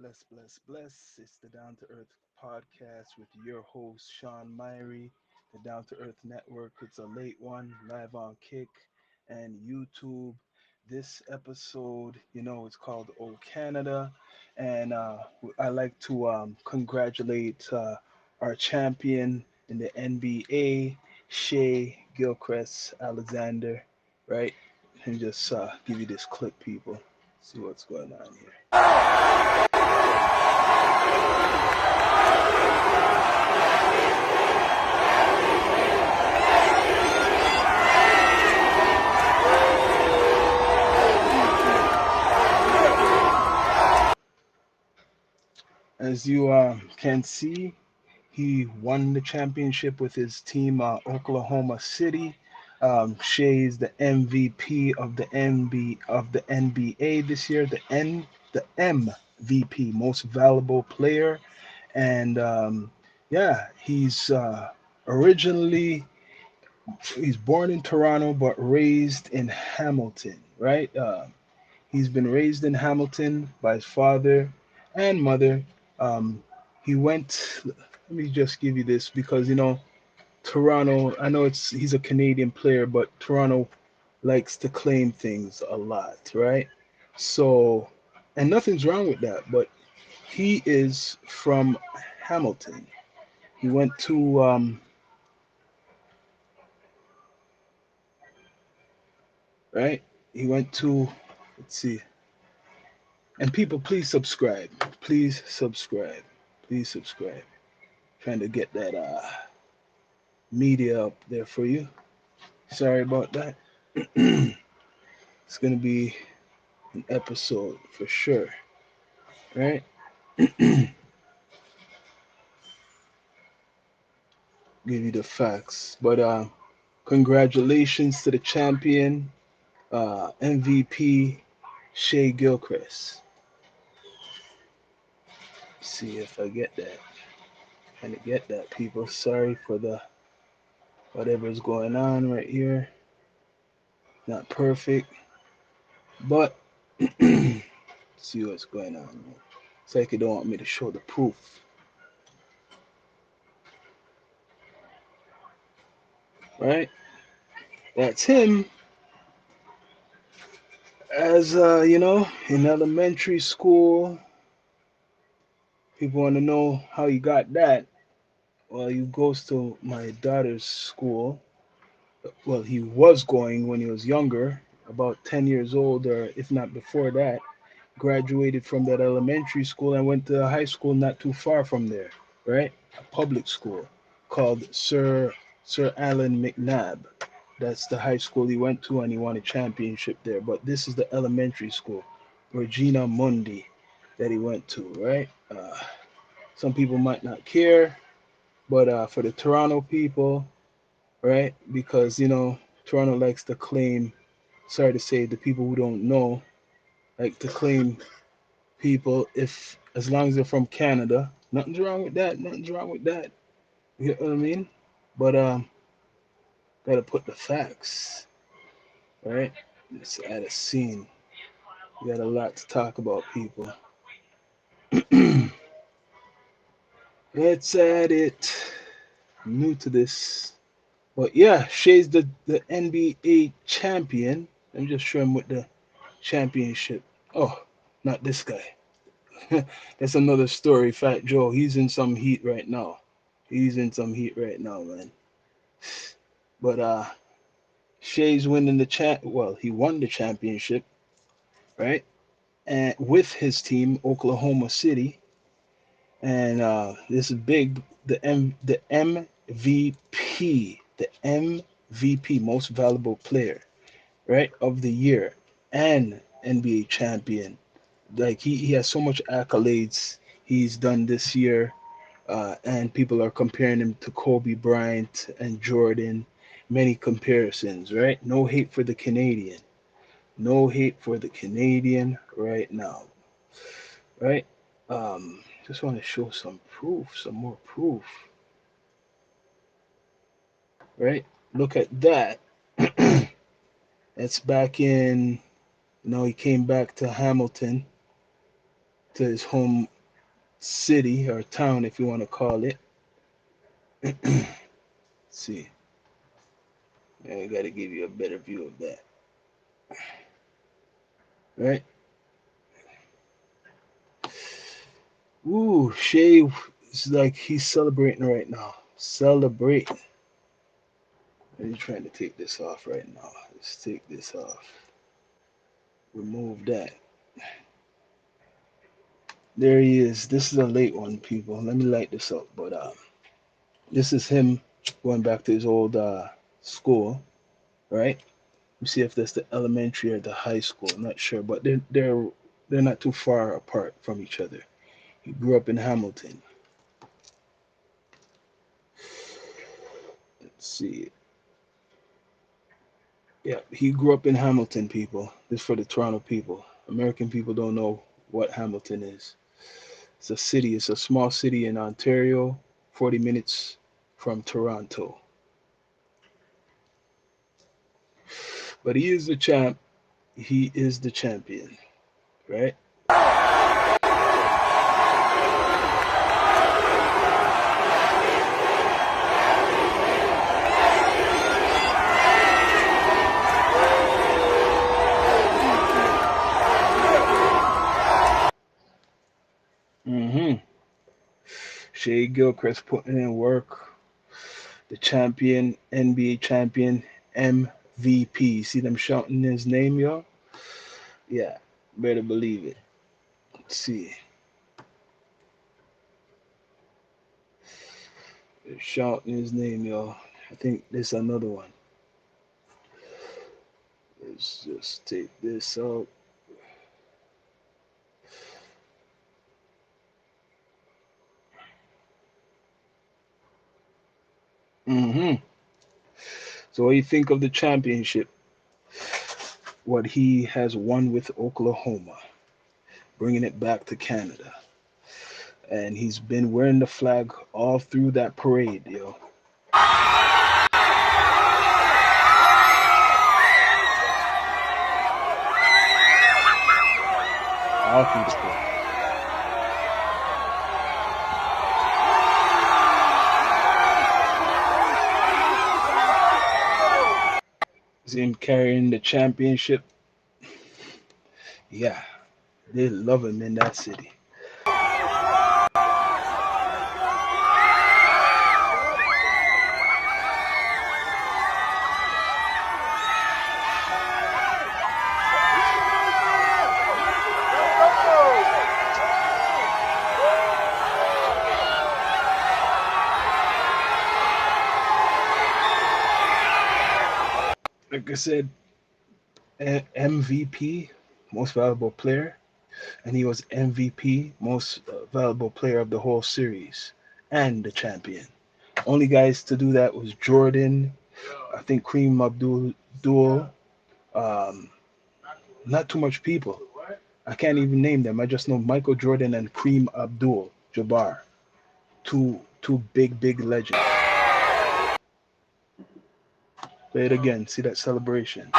Bless, bless, bless. It's the Down to Earth podcast with your host, Sean Myrie, the Down to Earth Network. It's a late one, live on Kick and YouTube. This episode, it's called Oh Canada. And I like to congratulate our champion in the NBA, Shai Gilgeous-Alexander, right? And just give you this clip, people. See what's going on here. As you can see, he won the championship with his team, Oklahoma City. Shea is the MVP of the NBA this year, the MVP, most valuable player, and yeah, originally he's born in Toronto but raised in Hamilton, right? He's been raised in Hamilton by his father and mother. Um, he went. Let me just give you this because Toronto. I know he's a Canadian player, but Toronto likes to claim things a lot, right? So, and nothing's wrong with that. But he is from Hamilton. He went to right. He went to. Let's see. And people, please subscribe. Please subscribe. Please subscribe. Trying to get that media up there for you. Sorry about that. It's gonna be an episode for sure, right? Give you the facts, but congratulations to the champion, MVP Shea Gilchrist. See if I get that. Trying to get that, people. Sorry for the whatever's going on right here. Not perfect, but see what's going on. It's like you don't want me to show the proof, right? That's him. As in elementary school, people want to know how you got that. Well, he goes to my daughter's school. Well, he was going when he was younger, about 10 years old, or if not before that. Graduated from that elementary school and went to a high school not too far from there, right? A public school called Sir Allen McNabb. That's the high school he went to, and he won a championship there. But this is the elementary school, Regina Mundi, that he went to, right? Some people might not care, but for the Toronto people, right? Because Toronto likes to claim. Sorry to say, the people who don't know like to claim people if as long as they're from Canada. Nothing's wrong with that. Nothing's wrong with that. You get what I mean? But gotta put the facts, right? Let's add a scene. We got a lot to talk about, people. Let's add it. I'm new to this. But yeah, Shay's the NBA champion. Let me just show him with the championship. Oh, not this guy. That's another story. Fat Joe, he's in some heat right now. He's in some heat right now, man. But Shay's winning the champ. Well, he won the championship, right? And with his team, Oklahoma City, and this is big. The MVP, the MVP, most valuable player, right, of the year, and NBA champion. Like he has so much accolades he's done this year, and people are comparing him to Kobe Bryant and Jordan. Many comparisons, right? No hate for the Canadian. No hate for the Canadian right now, right? Just want to show some proof, some more proof, right? Look at that. That's back in, he came back to Hamilton, to his home city or town, if you want to call it. Let's see, I got to give you a better view of that, right? Ooh, Shea is like he's celebrating right now. Celebrating. I'm trying to take this off right now. Let's take this off. Remove that. There he is. This is a late one, people. Let me light this up. But this is him going back to his old school, right? You see if that's the elementary or the high school. I'm not sure, but they're not too far apart from each other. He grew up in Hamilton. Let's see. Yeah, he grew up in Hamilton, people. This is for the Toronto people. American people don't know what Hamilton is. It's a city. It's a small city in Ontario, 40 minutes from Toronto. But he is the champ. He is the champion, right? Mm-hmm. Shai Gilchrist putting in work. The champion, NBA champion, MVP. See them shouting his name, y'all? Yeah, better believe it. Let's see. They're shouting his name, y'all. I think there's another one. Let's just take this out. Mm-hmm. So what do you think of the championship? What he has won with Oklahoma, bringing it back to Canada. And he's been wearing the flag all through that parade, yo. All through the parade. See him carrying the championship. Yeah, they love him in that city. Like I said, MVP, most valuable player, and he was MVP, most valuable player of the whole series, and the champion. Only guys to do that was Jordan, I think Kareem Abdul, um, not too much people. I can't even name them. I just know Michael Jordan and Kareem Abdul-Jabbar, two big legends. Play it again. See that celebration.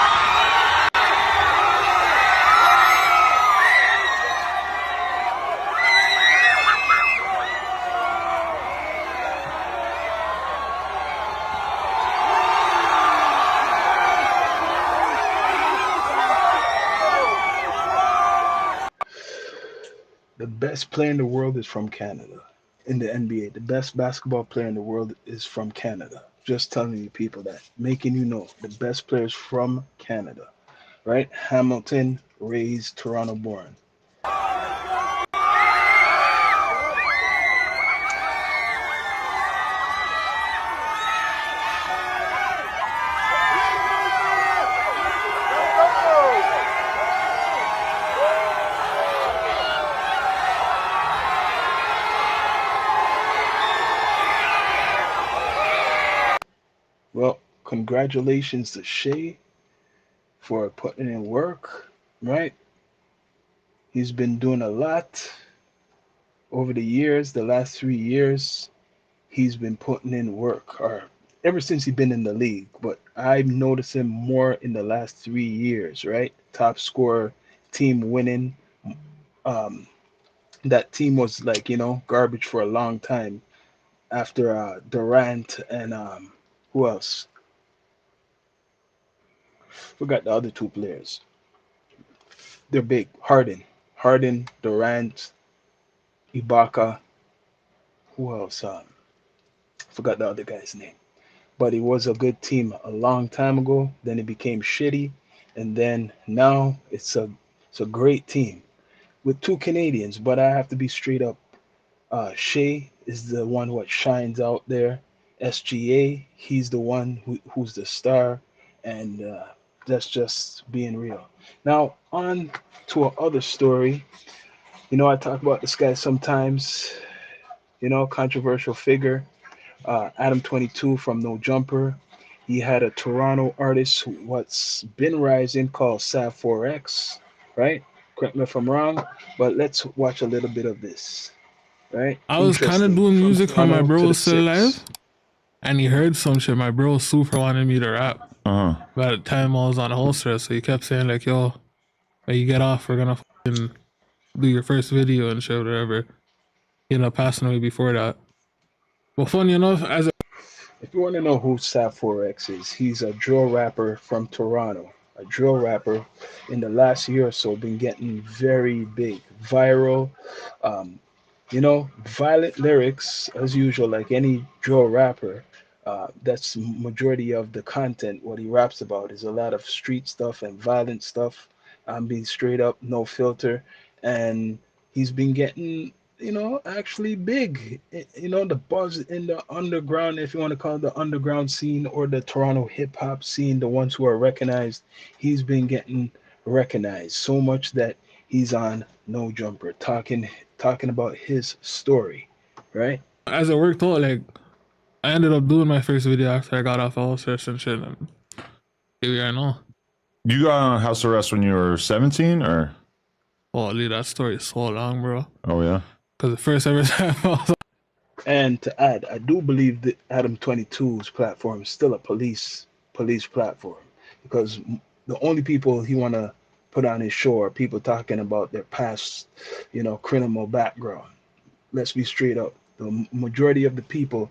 The best player in the world is from Canada in the NBA. The best basketball player in the world is from Canada. Just telling you people that, making you know the best players from Canada, right? Hamilton, raised, Toronto born. Well, congratulations to Shai for putting in work, right? He's been doing a lot over the years, the last 3 years. He's been putting in work, or ever since he's been in the league, but I've noticed him more in the last 3 years, right? Top scorer, team winning, um, That team was like, garbage for a long time after Durant and who else? Forgot the other two players. They're big. Harden, Durant, Ibaka. Who else? Forgot the other guy's name. But it was a good team a long time ago. Then it became shitty, and then now it's a great team with two Canadians. But I have to be straight up. Shea is the one what shines out there. SGA, he's the one who's the star, and that's just being real. Now on to a other story. I talk about this guy sometimes. Controversial figure. Adam 22 from No Jumper. He had a Toronto artist what's been rising called Sav 4X, right? Correct me if I'm wrong, but let's watch a little bit of this, right? I was kind of Interesting. doing From music when my Toronto bro to the was still alive, six. and he heard some shit. My bro super wanted me to rap. Uh-huh. But at the time I was on house arrest, so he kept saying like, "Yo, when you get off, we're gonna fucking do your first video and shit, whatever." He ended up passing away before that. But funny enough, as If you want to know who Sav 4X is, he's a drill rapper from Toronto. A drill rapper in the last year or so been getting very big, viral. Um, violent lyrics as usual, like any drill rapper. That's majority of the content. What he raps about is a lot of street stuff and violent stuff. I'm being straight up, no filter, and he's been getting actually big. The buzz in the underground, if you want to call it the underground scene or the Toronto hip hop scene, the ones who are recognized, he's been getting recognized so much that he's on No Jumper talking about his story, right? it worked out, like I ended up doing my first video after I got off house arrest and shit, and here we are now. You got on house arrest when you were 17, or? Holy, that story is so long, bro. Oh, yeah? Because the first ever time I was And to add, I do believe that Adam 22's platform is still a police platform because the only people he want to put on his show are people talking about their past, criminal background. Let's be straight up. The majority of the people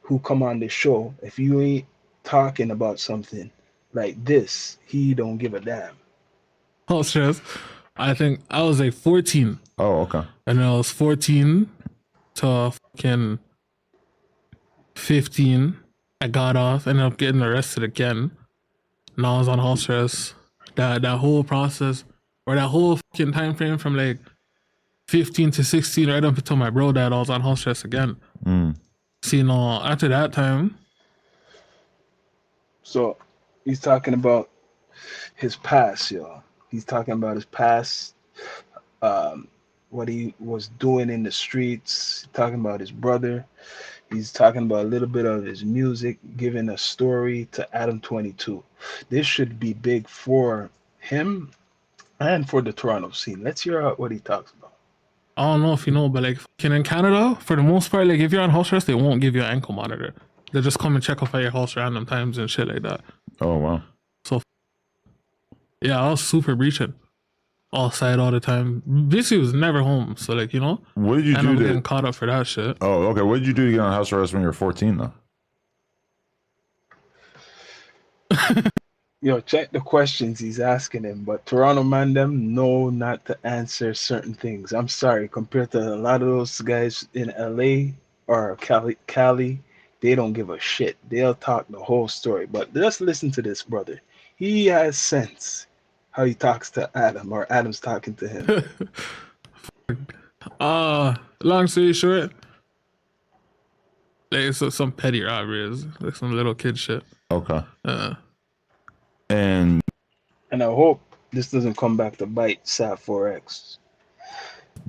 who come on this show, if you ain't talking about something like this, he don't give a damn. house arrest, I think I was like 14. Oh, okay. And then I was 14 to fucking 15. I got off, ended up getting arrested again. Now I was on house arrest. That whole process, or that whole fucking time frame from like 15 to 16, right up until my bro died, I was on house arrest again. See, no, after that time. So he's talking about his past, y'all. He's talking about his past, what he was doing in the streets, talking about his brother. He's talking about a little bit of his music, giving a story to Adam 22. This should be big for him and for the Toronto scene. Let's hear out what he talks about. I don't know if you know, but like in Canada, for the most part, like if you're on house arrest, they won't give you an ankle monitor. They'll just come and check up at your house random times and shit like that. Oh, wow. So yeah, I was super breaching. Outside all the time. Basically was never home. So like, What did you and I'm do getting to... caught up for that shit. Oh, okay. What did you do to get on house arrest when you were 14, though? Check the questions he's asking him, but Toronto man them know not to answer certain things. I'm sorry, compared to a lot of those guys in LA or Cali, they don't give a shit. They'll talk the whole story. But just listen to this, brother. He has sense how he talks to Adam, or Adam's talking to him. Long story short, like it's some petty robberies, like some little kid shit. Okay. And I hope this doesn't come back to bite Sat 4X.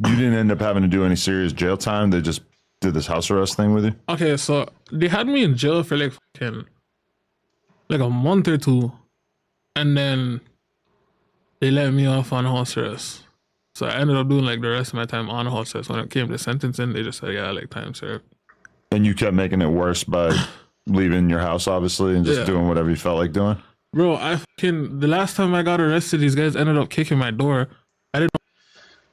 you didn't end up having to do any serious jail time? They just did this house arrest thing with you? Okay, so they had me in jail for like fucking like a month or two, and then they let me off on house arrest. So I ended up doing like the rest of my time on house arrest. When it came to sentencing, they just said, yeah, like time served. And you kept making it worse by leaving your house, obviously, and just doing whatever you felt like doing? Bro, the last time I got arrested, these guys ended up kicking my door. I didn't know.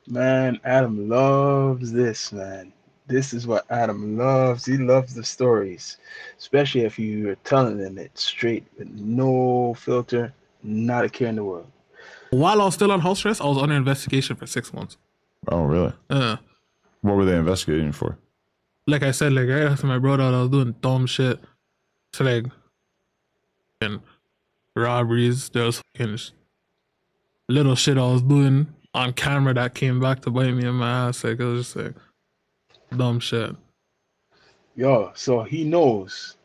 Man, Adam loves this, man. This is what Adam loves. He loves the stories, especially if you're telling him it straight with no filter, not a care in the world. While I was still on house arrest, I was under investigation for 6 months. Oh, really? What were they investigating for? Like I said, like right after my brother, I was doing dumb shit. So like, and robberies. There was fucking little shit I was doing on camera that came back to bite me in my ass. Like it was just like dumb shit. Yo, so he knows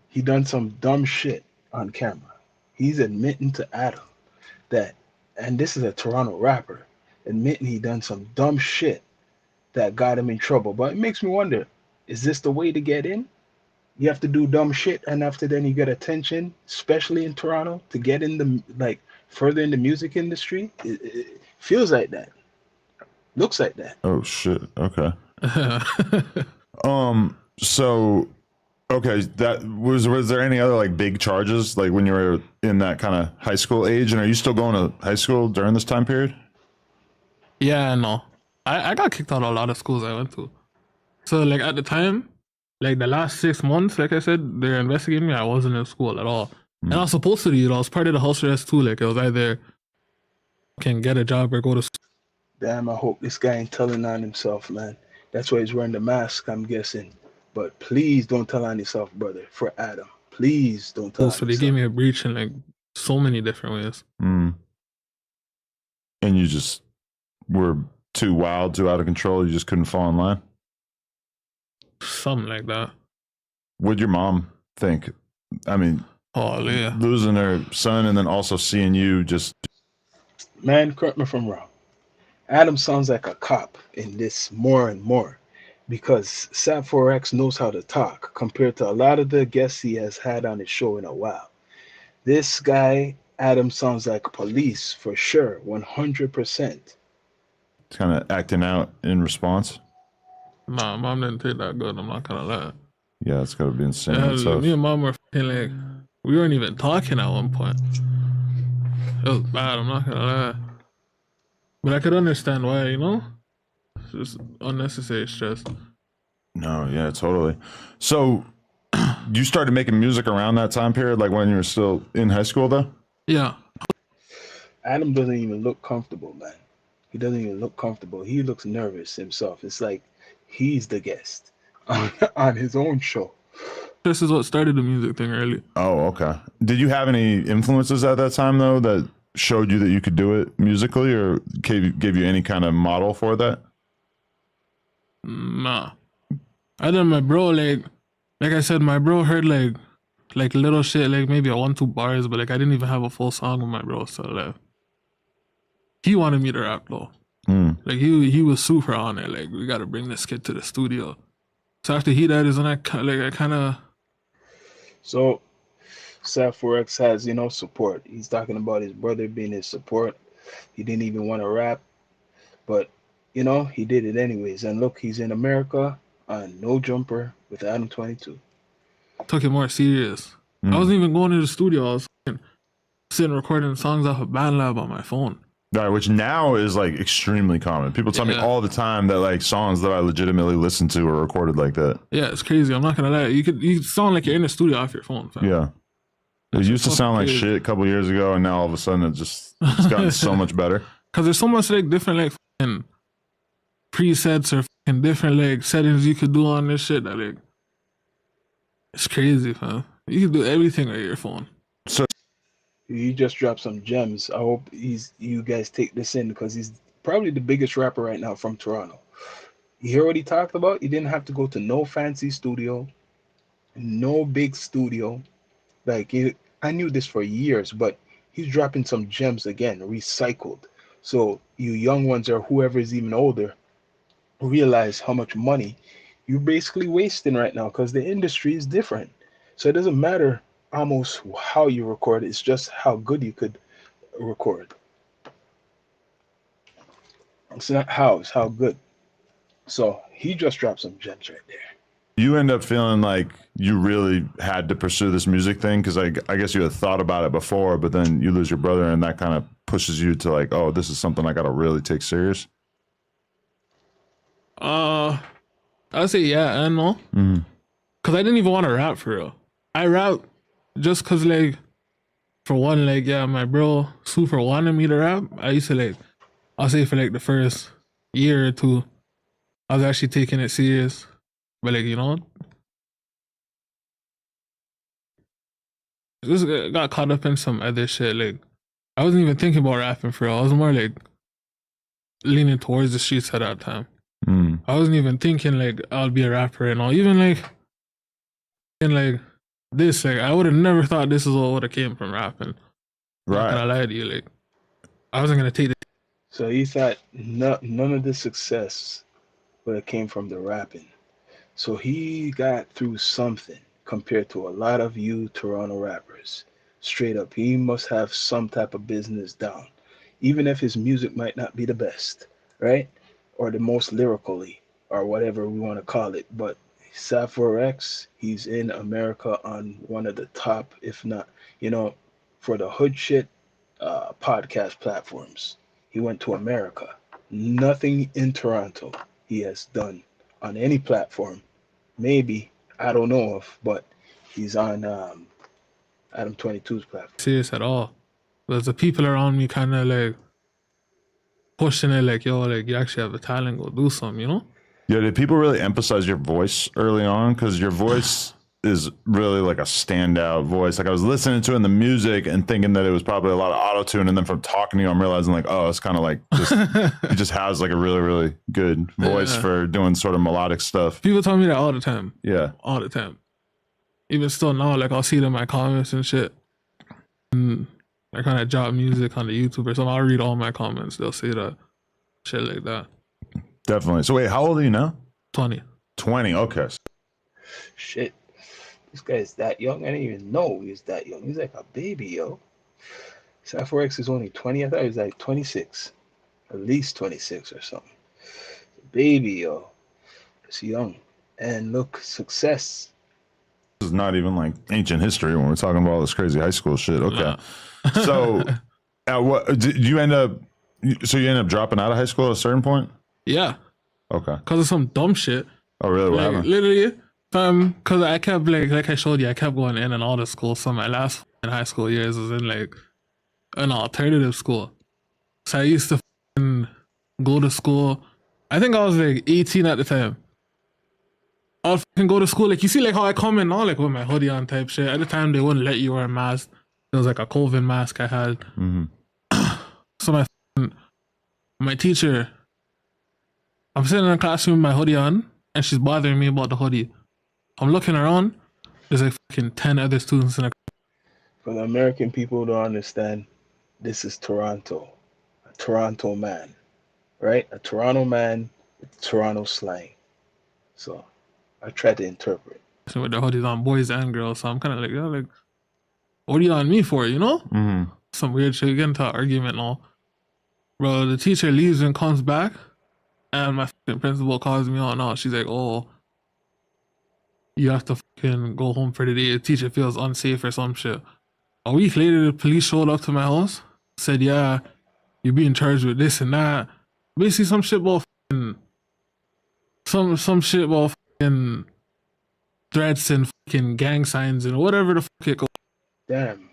he done some dumb shit on camera. He's admitting to Adam that, and this is a Toronto rapper, admitting he done some dumb shit that got him in trouble. But it makes me wonder, is this the way to get in? You have to do dumb shit, and after then you get attention, especially in Toronto, to get in the like further in the music industry. It feels like that. Looks like that. Oh shit. Okay. So okay, that was there any other like big charges like when you were in that kind of high school age, and are you still going to high school during this time period? Yeah, no. I got kicked out of a lot of schools I went to. So like at the time, like the last 6 months, like I said, they're investigating me. I wasn't in school at all. And I was supposed to be, I was part of the house arrest too. Like it was either can get a job or go to school. Damn, I hope this guy ain't telling on himself, man. That's why he's wearing the mask, I'm guessing. But please don't tell on yourself, brother, for Adam. Please don't tell on So they yourself. gave me a breach in like so many different ways. And you just were too wild, too out of control. You just couldn't fall in line. Something like that. What'd your mom think? I mean, oh yeah, losing her son and then also seeing you just. Man, correct me if I'm wrong. Adam sounds like a cop in this more and more because Sap 4X knows how to talk compared to a lot of the guests he has had on his show in a while. This guy, Adam, sounds like police for sure, 100%. Kind of acting out in response. Nah, mom didn't take that good. I'm not gonna lie. Yeah, it's gotta be insane. Yeah, me and mom were like, we weren't even talking at one point. It was bad. I'm not gonna lie. But I could understand why, you know? It's just unnecessary stress. No, yeah, totally. So you started making music around that time period, like when you were still in high school, though? Yeah. Adam doesn't even look comfortable, man. He doesn't even look comfortable. He looks nervous himself. It's like he's the guest on his own show. This is what started the music thing early. Oh, okay. Did you have any influences at that time, though, that showed you that you could do it musically, or gave you any kind of model for that? Nah. Other than my bro, like I said, my bro heard like little shit, like maybe a 1-2 bars, but like I didn't even have a full song with my bro, so like he wanted me to rap though. Like he was super on it. Like we gotta bring this kid to the studio. So after he died is when I kind of. So Sap 4X has, support. He's talking about his brother being his support. He didn't even want to rap, but he did it anyways. And look, he's in America on No Jumper with Adam 22. Took it more serious. I wasn't even going to the studio. I was sitting recording songs off of BandLab on my phone. Right, which now is like extremely common. People tell me all the time that like songs that I legitimately listen to are recorded like that. Yeah, it's crazy. I'm not gonna lie. You sound like you're in the studio off your phone. Fam. Yeah, it used to sound like shit a couple years ago, and now all of a sudden it's gotten so much better. Cause there's so much like different like fucking presets or fucking different like settings you could do on this shit that like it's crazy, fam. You can do everything with your phone. So he just dropped some gems. I hope you guys take this in because he's probably the biggest rapper right now from Toronto. You hear what he talked about? He didn't have to go to no fancy studio, no big studio. Like I knew this for years, but he's dropping some gems again, recycled. So you young ones or whoever is even older realize how much money you're basically wasting right now because the industry is different. So it doesn't matter almost how you record, it's just how good you could record. It's not how, it's how good. So he just dropped some gems right there. You end up feeling like you really had to pursue this music thing because I guess you had thought about it before, but then you lose your brother and that kind of pushes you to like, oh, this is something I got to really take serious. I'd say yeah and no. Mhm. Cause I didn't even want to rap for real. I rap just cause like, for one, like yeah, my bro super wanted me to rap. I used to like, I'll say for like the first year or two, I was actually taking it serious. But like, just got caught up in some other shit. Like, I wasn't even thinking about rapping for real. I was more like leaning towards the streets at that time. Mm. I wasn't even thinking like I'll be a rapper and all. Even like in like this, like I would have never thought this is what would have came from rapping. Not Right. gonna lie to you, like I wasn't gonna take it. So he thought none of the success would have came from the rapping. So he got through something compared to a lot of you Toronto rappers. Straight up, he must have some type of business down, even if his music might not be the best, right? Or the most lyrically, or whatever we want to call it. But Sappho X, he's in America on one of the top, if not, for the hood shit podcast platforms. He went to America. Nothing in Toronto he has done on any platform. Maybe I don't know of, but he's on Adam 22's platform. Serious at all. There's the people around me kind of like pushing it, like yo, like you actually have a talent, go do something. Yeah, did people really emphasize your voice early on? Because your voice is really like a standout voice. Like I was listening to it in the music and thinking that it was probably a lot of auto tune, and then from talking to you, I'm realizing like, oh, it's kind of like he just has like a really really good voice for doing sort of melodic stuff. People tell me that all the time. Yeah, all the time. Even still now, like I'll see it in my comments and shit. And I kind of drop music on the YouTube or something. I'll read all my comments. They'll say that shit like that. definitely. So wait, how old are you now? 20. 20. Okay. Shit, this guy is that young. I didn't even know he was that young. He's like a baby, yo. Sappho X is only 20. I thought he was like 26, at least 26 or something. Baby, yo. It's young. And look, success. This is not even like ancient history when we're talking about all this crazy high school shit. Okay. Nah. So, what did you end up? So you end up dropping out of high school at a certain point? Yeah, Okay. because of some dumb shit. Oh, really? What Like happened? literally, because I kept like I showed you, I kept going in and out of school. So my last in high school years was in like an alternative school. So I used to go to school. I think I was like 18 at the time. I'll go to school. Like you see, like how I come in now, like with my hoodie on type shit. At the time, they wouldn't let you wear a mask. It was like a COVID mask I had. Mm-hmm. So my teacher, I'm sitting in the classroom with my hoodie on, and she's bothering me about the hoodie. I'm looking around. There's like fucking 10 other students in the. For the American people who don't understand, this is Toronto. A Toronto man, right? A Toronto man with Toronto slang. So I try to interpret. With the hoodies on, boys and girls. So I'm kind of like, yeah, like, what are you on me for? Mm-hmm. Some weird shit. We get into an argument now. Bro, the teacher leaves and comes back, and my fucking principal calls me out now. She's like, oh, you have to fucking go home for the day. The teacher feels unsafe or some shit. A week later, the police showed up to my house, said, yeah, you're being charged with this and that. Basically, some shit about fucking, some shit about fucking threats and fucking gang signs and whatever the fuck it goes. Damn,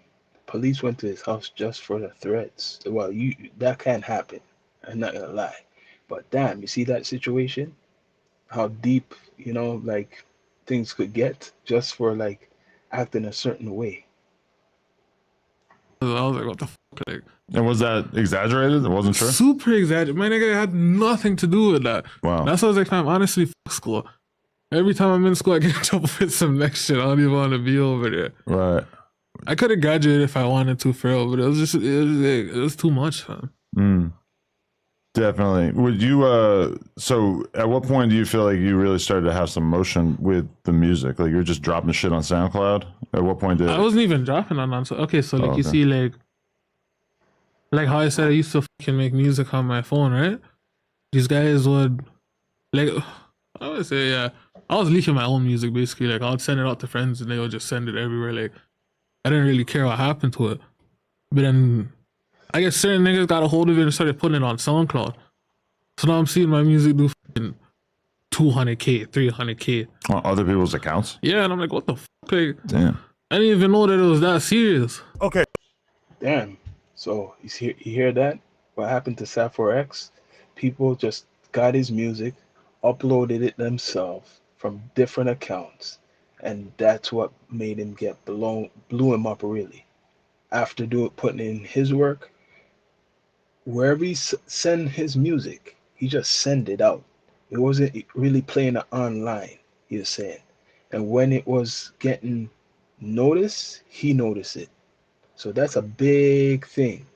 police went to his house just for the threats. Well, that can't happen. I'm not gonna lie. But damn, you see that situation? How deep, like things could get just for like acting a certain way. I was like, what the fuck? Like, And was that exaggerated? It wasn't true. super exaggerated. My nigga had nothing to do with that. Wow. That's why I was like, fam, honestly, fuck school. Every time I'm in school, I get in trouble with some next shit. I don't even want to be over there. Right. I could have graduated if I wanted to, for real, but it was too much, fam. Mm. Definitely. Would you? So, at what point do you feel like you really started to have some motion with the music? Like you're just dropping shit on SoundCloud. At what point did? I wasn't even dropping on. So okay, so like Oh, you okay. see, like how I said, I used to fucking make music on my phone, right? These guys would, like, I would say, yeah, I was leaking my own music basically. Like I would send it out to friends, and they would just send it everywhere. Like I didn't really care what happened to it, but then I guess certain niggas got a hold of it and started putting it on SoundCloud. So now I'm seeing my music do fucking 200K, 300K. On other people's accounts? Yeah, and I'm like, what the fuck? Like, Damn. I didn't even know that it was that serious. Okay. Damn. So you hear that? What happened to Sappho X? People just got his music, uploaded it themselves from different accounts, and that's what made him get blew him up really. After putting in his work, wherever he send his music, he just send it out. It wasn't really playing it online. He was saying, and when it was getting noticed, he noticed it. So that's a big thing.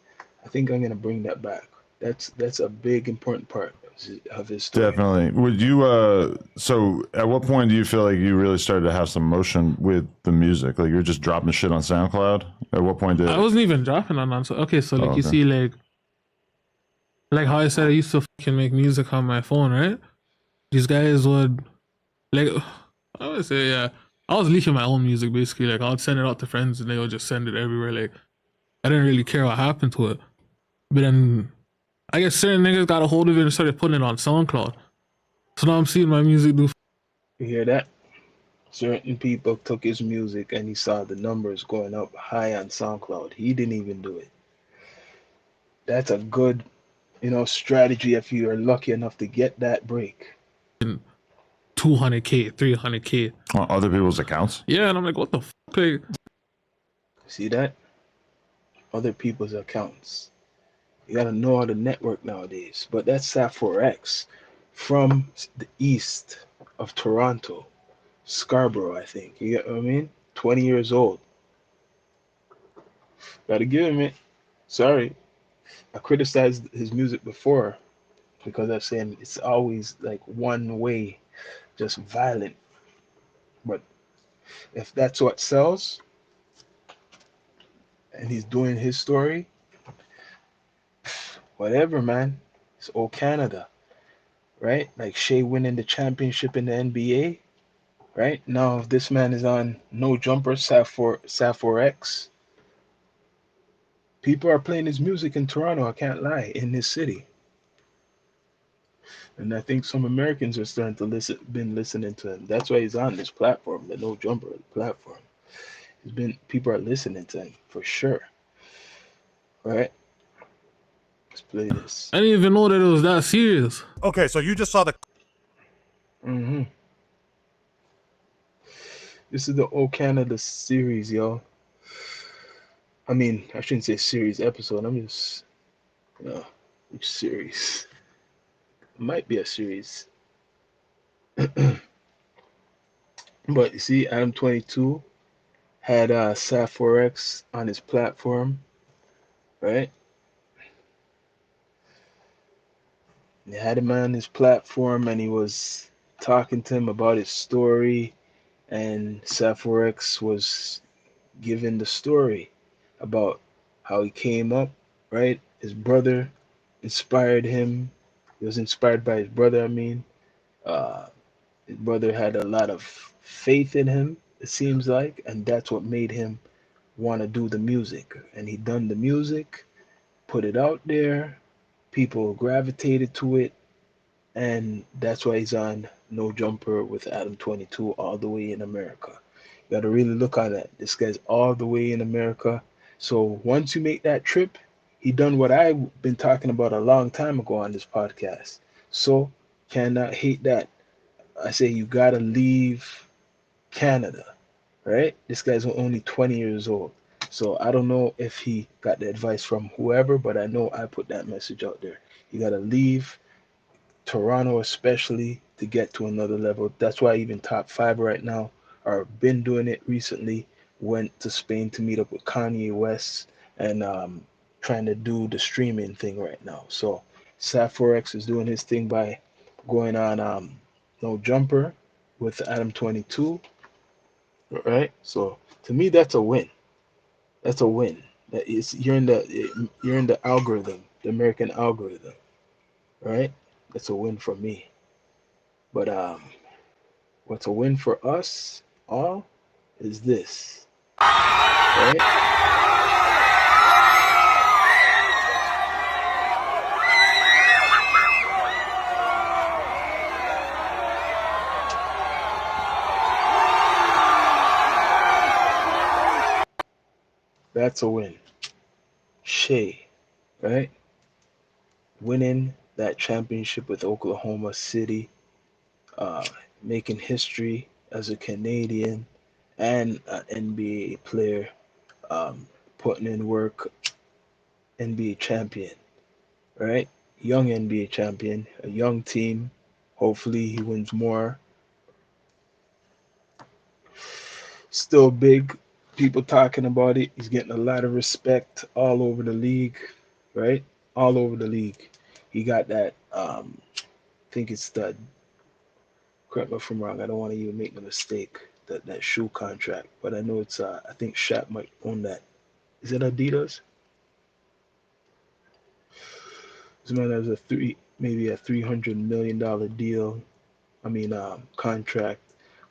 I think I'm gonna bring that back. That's a big important part of his story. Definitely. Would you so at what point do you feel like you really started to have some motion with the music? Like you're just dropping shit on SoundCloud? At what point did I wasn't even dropping on. So okay, so like Oh, you okay. see, like how I said I used to fucking make music on my phone, right? These guys would like I would say yeah. I was leaking my own music basically. Like I would send it out to friends and they would just send it everywhere. Like I didn't really care what happened to it. But then I guess certain niggas got a hold of it and started putting it on SoundCloud. So now I'm seeing my music do. You hear that? Certain people took his music and he saw the numbers going up high on SoundCloud. He didn't even do it. That's a good, strategy if you are lucky enough to get that break. 200K, 300K. on other people's accounts? Yeah, and I'm like, what the fuck? Like, See that? Other people's accounts. You gotta know how to network nowadays. But that's Sappho X from the east of Toronto, Scarborough, I think. You get what I mean? 20 years old. Gotta give him it. Sorry. I criticized his music before because I'm saying it's always like one way, just violent. But if that's what sells and he's doing his story, whatever, man. It's old Canada, right? Like Shea winning the championship in the NBA, right? Now, if this man is on No Jumper, Sappho X, people are playing his music in Toronto, I can't lie, in this city. And I think some Americans are starting to been listening to him. That's why he's on this platform, the No Jumper platform. People are listening to him for sure. Right? Let's play this. I didn't even know that it was that serious. Okay, so you just saw the Mm-hmm. This is the Old Canada series, yo. I mean, I shouldn't say series episode. I'm just, which series? It might be a series. But you see, Adam 22 had Sappho X on his platform, right? He had him on his platform and he was talking to him about his story, and Sappho X was giving the story about how he came up, right? His brother inspired him. He was inspired by his brother, I mean. His brother had a lot of faith in him, it seems like, and that's what made him want to do the music. And he done the music, put it out there, people gravitated to it, and that's why he's on No Jumper with Adam 22 all the way in America. You got to really look at that. This guy's all the way in America. So once you make that trip, he done what I've been talking about a long time ago on this podcast. So cannot hate that. I say you got to leave Canada, right? This guy's only 20 years old. So I don't know if he got the advice from whoever, but I know I put that message out there. You got to leave Toronto, especially, to get to another level. That's why even top five right now are been doing it recently. Went to Spain to meet up with Kanye West and trying to do the streaming thing right now. So Sappho X is doing his thing by going on No Jumper with Adam 22, right? So to me, that's a win. That's a win. That is you're in the algorithm, the American algorithm, right? That's a win for me. But what's a win for us all is this, right? That's a win. Shea, right? Winning that championship with Oklahoma City, uh, making history as a Canadian and an NBA player, um, putting in work, NBA champion, right? Young NBA champion, a young team. Hopefully he wins more. Still big. People talking about it. He's getting a lot of respect all over the league, right? All over the league. He got that. I think it's the. Correct me if I'm wrong. I don't want to even make a mistake. That shoe contract, but I know it's. I think Shaq might own that. Is it Adidas? This man has a maybe a $300 million deal. I mean, contract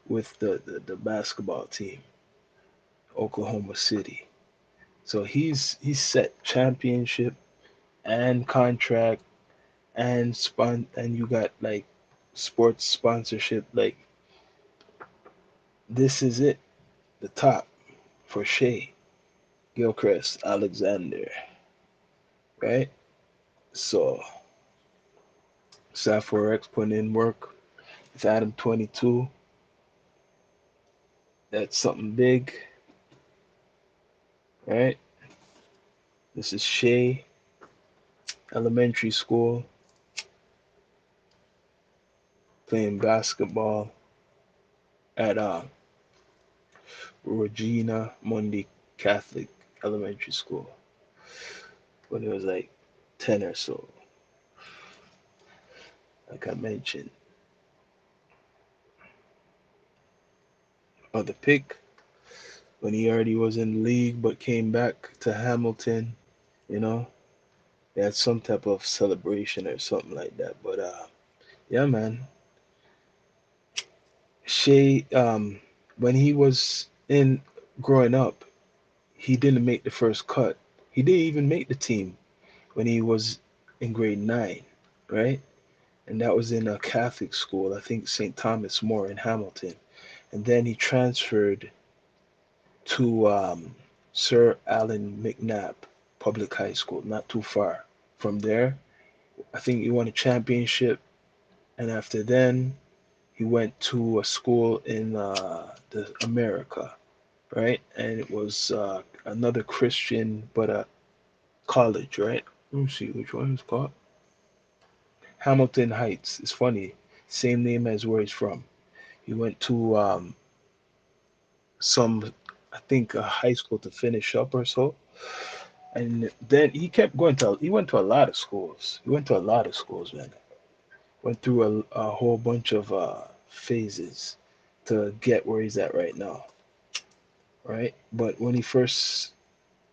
with the basketball team, Oklahoma City. So he's set championship and contract and you got like sports sponsorship. Like this is it, the top for Shea Gilgeous-Alexander, right? So Sappho X putting in work. It's Adam 22. That's something big, right? This is Shea Elementary School playing basketball at Regina Mundi Catholic Elementary School when he was like 10 or so, like I mentioned. The pick when he already was in the league but came back to Hamilton, you know, they had some type of celebration or something like that. But yeah, man, Shea, when he was in growing up, he didn't make the first cut. He didn't even make the team when he was in grade nine, right? And that was in a Catholic school, I think St. Thomas More in Hamilton. And then he transferred to Sir Allan McNabb Public High School, not too far. From there, I think he won a championship, and after then, he went to a school in the America, right? And it was another Christian, but a college, right? Let me see which one it's called. Hamilton Heights. It's funny, same name as where he's from. He went to some, I think, a high school to finish up or so, and then he kept going to. He went to a lot of schools. He went to a lot of schools, man. Went through a whole bunch of phases to get where he's at right now, right? But when he first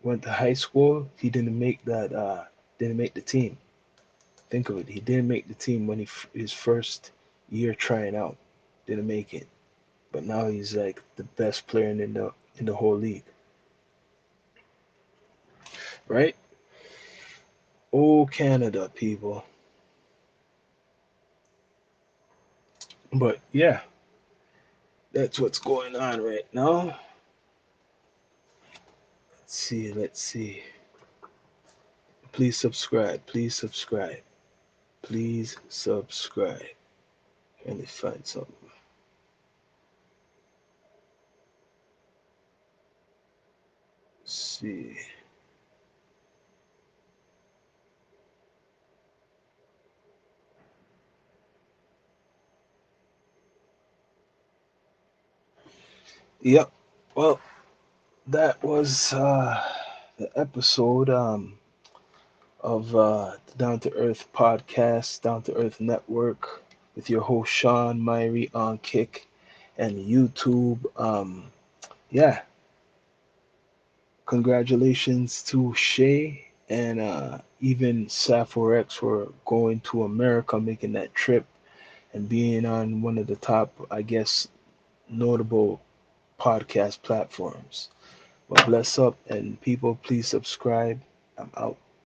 went to high school, he didn't make that. Didn't make the team. Think of it. He didn't make the team when his first year trying out. Didn't make it. But now he's like the best player in the whole league, right? Oh, Canada people. But yeah, that's what's going on right now. Let's see. Let's see. Please subscribe. Please subscribe. Please subscribe. Let me find something. Let's see. Yep. Well, that was the episode of the Down to Earth podcast, Down to Earth Network, with your host Sean Myrie on Kick and YouTube. Yeah, congratulations to Shay and even Sappho X for going to America, making that trip and being on one of the top, I guess, notable podcast platforms. Well, bless up and people, please subscribe. I'm out.